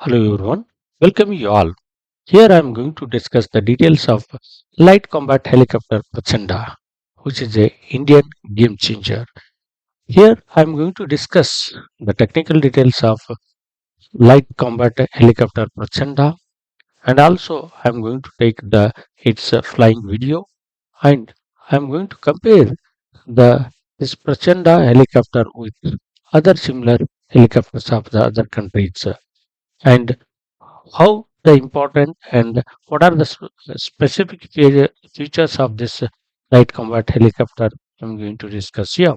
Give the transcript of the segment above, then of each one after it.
Hello everyone, welcome you all. Here I am going to discuss the details of light combat helicopter Prachanda, which is a Indian game changer. Here I am going to discuss the technical details of light combat helicopter Prachanda, and also I am going to take the its flying video, and I am going to compare the this Prachanda helicopter with other similar helicopters of the other countries, and how the important and what are the specific features of this light combat helicopter I'm going to discuss here.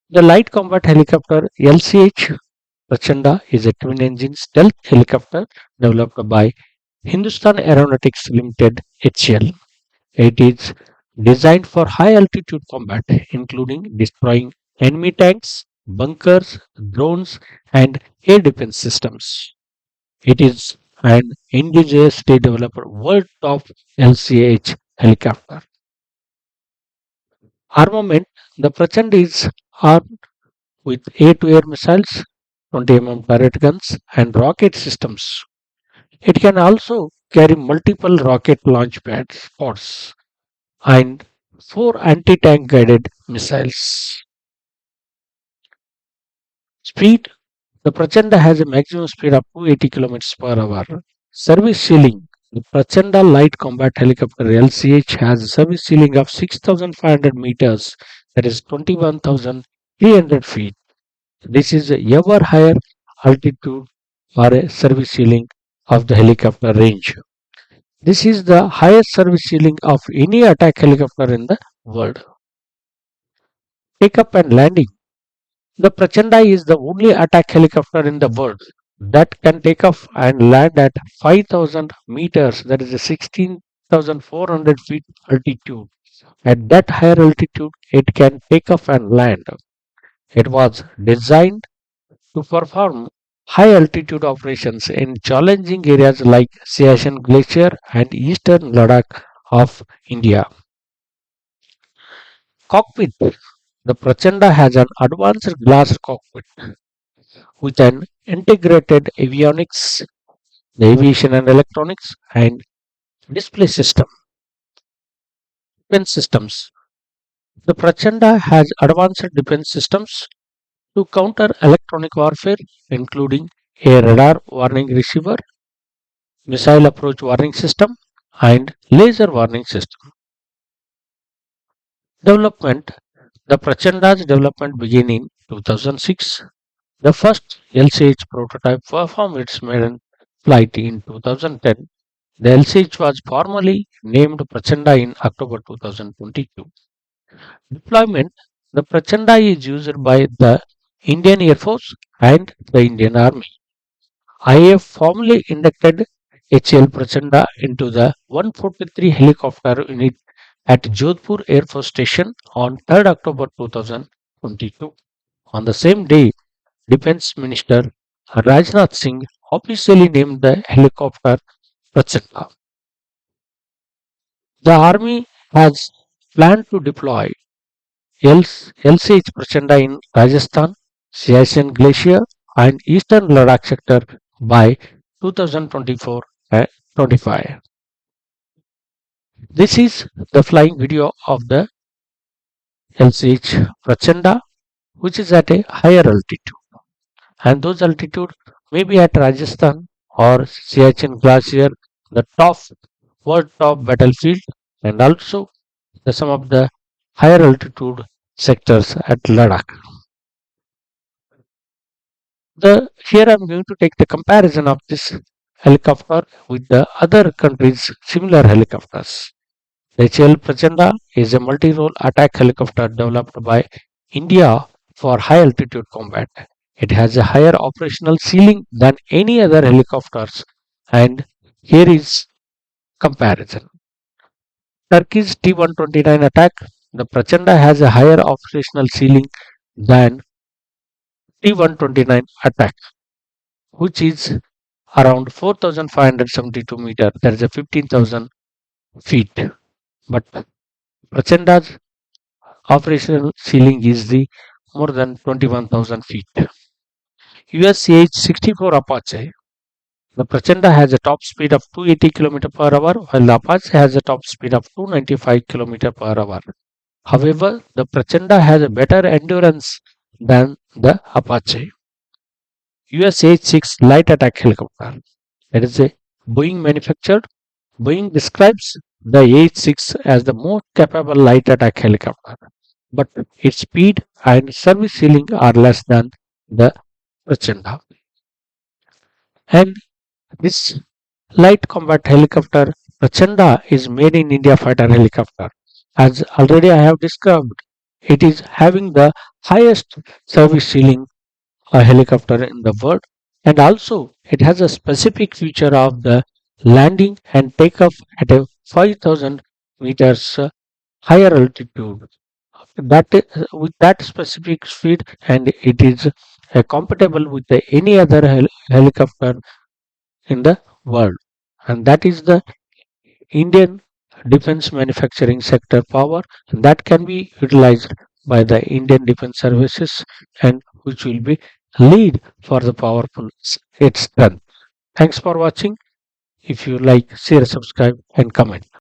The light combat helicopter LCH Prachanda is a twin engine stealth helicopter developed by Hindustan Aeronautics Limited HCL. It is designed for high altitude combat, including destroying enemy tanks, bunkers, drones, and air defense systems. It is an indigenously developed world top LCH helicopter. Armament: the Prachand is armed with air-to-air missiles, 20 turret guns, and rocket systems. It can also carry multiple rocket launch pods and 4 anti-tank guided missiles. Speed: the Prachanda has a maximum speed of 280 kilometers per hour. Service ceiling: the Prachanda Light Combat Helicopter LCH has a service ceiling of 6,500 meters, that is 21,300 feet. This is a ever higher altitude or a service ceiling of the helicopter range. This is the highest service ceiling of any attack helicopter in the world. Takeoff and landing: the Prachanda is the only attack helicopter in the world that can take off and land at 5,000 meters, that is a 16,400 feet altitude. At that higher altitude, it can take off and land. It was designed to perform high altitude operations in challenging areas like Siachen Glacier and eastern Ladakh of India. Cockpit: the Prachanda has an advanced glass cockpit with an integrated avionics, the aviation and electronics, and display system. Defense systems: the Prachanda has advanced defense systems to counter electronic warfare, including a radar warning receiver, missile approach warning system, and laser warning system. Development: the Prachanda's development began in 2006. The first LCH prototype performed its maiden flight in 2010. The LCH was formally named Prachanda in October 2022. Deployment: the Prachanda is used by the Indian Air Force and the Indian Army. IAF formally inducted HL Prachanda into the 143 helicopter unit at Jodhpur Air Force Station on 3rd October 2022. On the same day, Defense Minister Rajnath Singh officially named the helicopter Prachanda. The Army has planned to deploy LCH Prachanda in Rajasthan, Siachen Glacier, and Eastern Ladakh sector by 2024-25. This is the flying video of the LCH Prachanda, which is at a higher altitude. And those altitude may be at Rajasthan or Siachen Glacier, the top world top battlefield, and also some of the higher altitude sectors at Ladakh. Here I'm going to take the comparison of this helicopter with the other countries' similar helicopters. The HL Prachanda is a multi-role attack helicopter developed by India for high altitude combat. It has a higher operational ceiling than any other helicopters, and here is comparison. Turkey's T-129 attack: the Prachanda has a higher operational ceiling than T-129 attack, which is around 4,572 meters, that is a 15,000 feet. But Prachanda's operational ceiling is the more than 21,000 feet. US CH-64 Apache. The Prachanda has a top speed of 280 km per hour, while the Apache has a top speed of 295 km per hour. However, the Prachanda has a better endurance than the Apache. US H-6 light attack helicopter. That is a Boeing manufactured. Boeing describes the H-6 as the most capable light attack helicopter, but its speed and service ceiling are less than the Prachanda. And this light combat helicopter Prachanda is made in India fighter helicopter. As already I have described, it is having the highest service ceiling helicopter in the world, and also it has a specific feature of the landing and takeoff at a 5,000 meters higher altitude. That with that specific speed, and it is compatible with any other helicopter in the world, and that is the Indian defense manufacturing sector power that can be utilized by the Indian defense services, and which will be lead for the powerful its strength. Thanks for watching. If you like, share, subscribe, and comment.